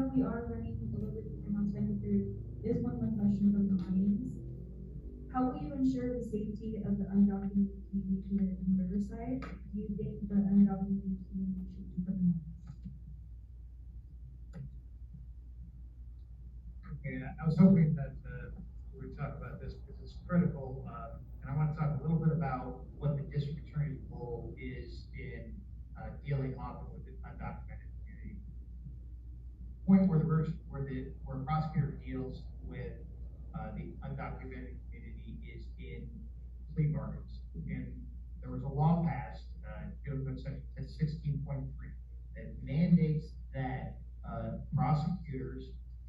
know we are running a little bit behind on time, but there is one more question from the audience. How will you ensure the safety of the undocumented community in Riverside? Do you think the undocumented community should be criminalized? Okay, I was hoping that we would talk about this because it's critical, and I want to talk a little bit about what the district attorney's role is in dealing often with the undocumented community. Point where where a prosecutor deals with the undocumented community is in plea bargains. And there was a law passed, section 16.3, that mandates that prosecutors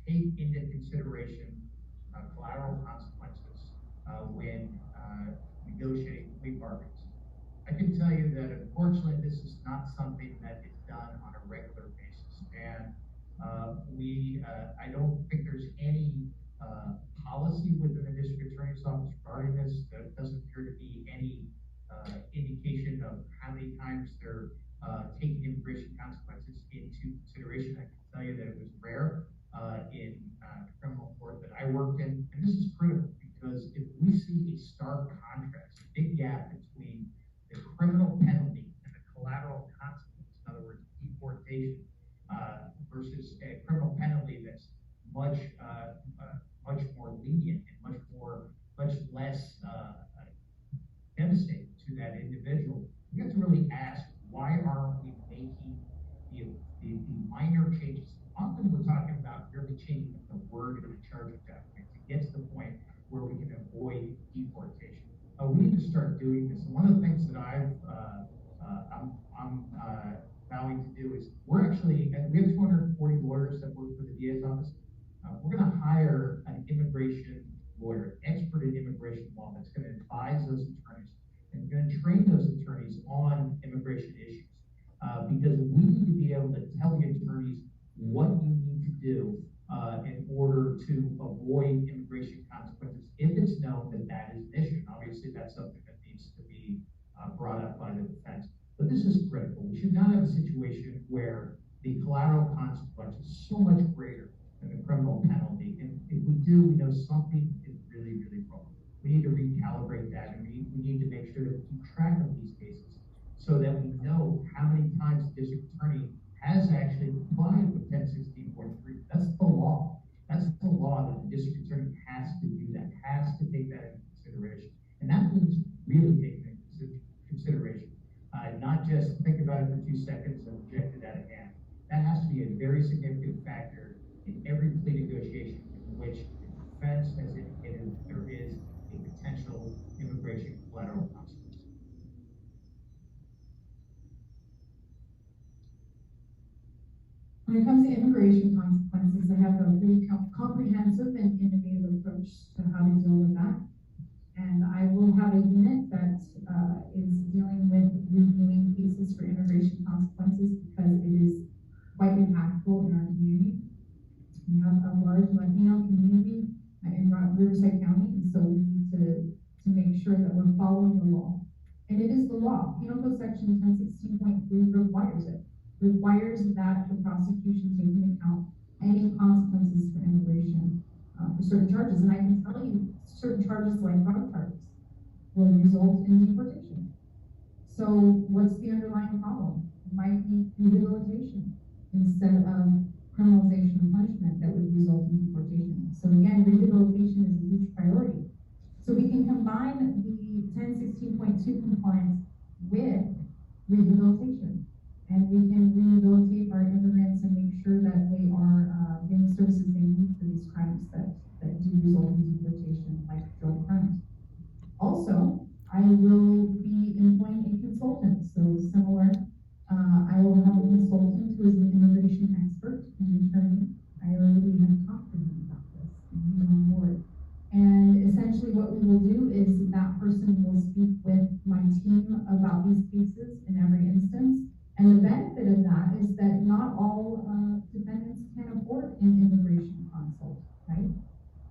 take into consideration collateral consequences when negotiating plea bargains. I can tell you that unfortunately this is not something that is done on a regular basis, and I don't think there's any policy within the district attorney's office regarding this. There doesn't appear to be any indication of how many times they're taking immigration consequences into consideration. I can tell you that it was rare in the criminal court that I worked in, and this is critical because if we see a stark contrast, a big gap between the criminal penalty and the collateral consequence, in other words, deportation, versus a criminal penalty that's much more lenient and much less devastating to that individual, we have to really ask, why aren't we making the minor changes? Often we're talking about really changing the word in the charging document to get to the point where we can avoid deportation. We need to start doing this. And one of the things that I'm vowing to do is we have 240 lawyers that work for the DA's office. We're going to hire an immigration lawyer, expert in immigration law, that's going to advise those attorneys and going to train those attorneys on immigration issues. Because we need to be able to tell the attorneys what you need to do in order to avoid immigration consequences if it's known that that is an issue. And obviously, that's something that needs to be brought up by the defense. But this is critical. We should not have a situation where the collateral consequence is so much greater than the criminal penalty. And if we do, we know something is really, really wrong. We need to recalibrate that, and we need to make sure that we keep track of these cases so that we know how many times the district attorney has actually complied with 1016.3. That's the law. That's the law that the district attorney has to do that, has to take that into consideration. And that means really taking it into consideration. Not just think about it for 2 seconds and reject it out of hand. That has to be a very significant factor in every plea negotiation in which the defense has indicated that there is a potential immigration collateral consequence. When it comes to immigration consequences, I have a pretty comprehensive and innovative approach to how to deal with that. And I will have a unit that is dealing with reviewing cases for immigration consequences because it is quite impactful in our community. We have a large Latino community in Riverside County, and so we need to make sure that we're following the law. And it is the law. Penal Code Section 1016.3 requires that the prosecution take into account any consequences for immigration for certain charges. And I can tell you, certain charges like drug charges will result in deportation. So what's the underlying problem? It might be rehabilitation instead of criminalization and punishment that would result in deportation. So again, rehabilitation is a huge priority. So we can combine the 1016.2 compliance with rehabilitation. And we can rehabilitate our immigrants and make sure that they are getting services they need for these crimes that do result in deportation, like drug crimes. Also, I will be employing a consultant. So similar, I will have a consultant who is an immigration expert and attorney. I already have talked to him about this, and he's on board. And essentially what we will do is that person will speak with my team about these cases in every instance. And the benefit of that is that not all defendants can afford an immigration consult, right?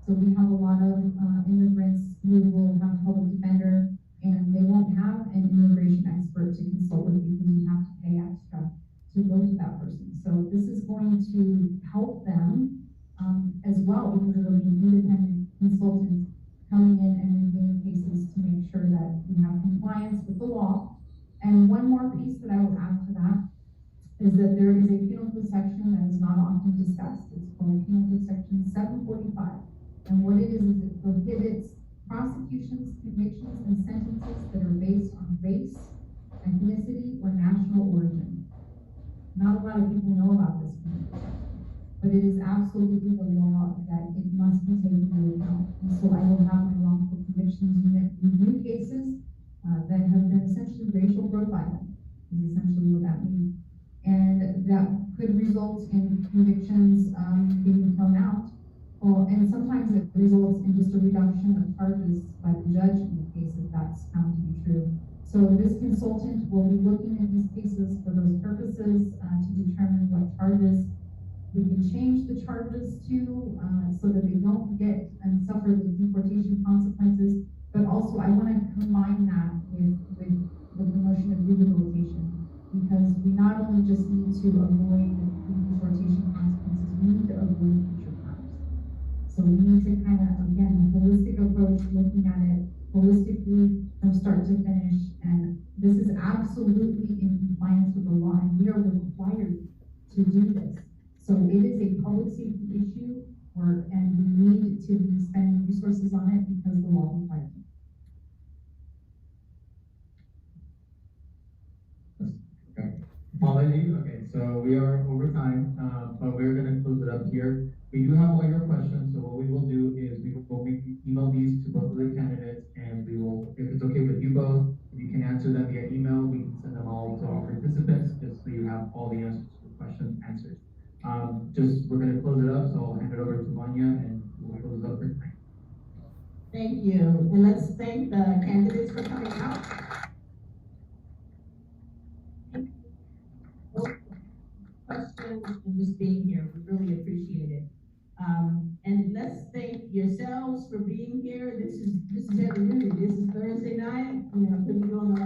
So we have a lot of immigrants who will have a public defender and they won't have an immigration expert to consult with because you have to pay extra to go to that person. So this is going to help help them, as well, because it'll be an independent consultant coming in and reviewing cases to make sure that we have compliance with the law. And one more piece that I will add to that is that there is a penal code section that is not often discussed. It's called Penal Code Section 745. And what it is it prohibits prosecutions, convictions, and sentences that are based on race, ethnicity, or national origin. Not a lot of people know about this penal code section, but it is absolutely the law that it must be taken into account. And so I will have my wrongful convictions unit review cases that have been essentially racial profiling, is essentially what that means. And that could result in convictions being thrown out, and sometimes it results in just a reduction of charges by the judge in the case if that's found to be true. So this consultant will be looking at these cases for those purposes to determine what charges we can change the charges to so that they don't get and suffer the deportation consequences. But also I want to combine that with the promotion of rehabilitation, because we not only just need to avoid the deportation consequences, we need to avoid future crimes. So we need to kind of, again, a holistic approach, looking at it holistically from start to finish. And this is absolutely in compliance with the law, and we are required to do this. So it is a public safety issue, and we need to be spending resources on it because the law requires it. Apologies, okay, so we are over time, but we're gonna close it up here. We do have all your questions, so what we will do is we will email these to both of the candidates, and we will, if it's okay with you both, if you can answer them via email, we can send them all to our participants, just so you have all the answers to the questions answered. We're gonna close it up, so I'll hand it over to Vanya, and we'll close it up for tonight. Thank you, and let's thank the candidates for coming out. Questions and just being here, we really appreciate it. And let's thank yourselves for being here. This is every This is Thursday night, putting you on the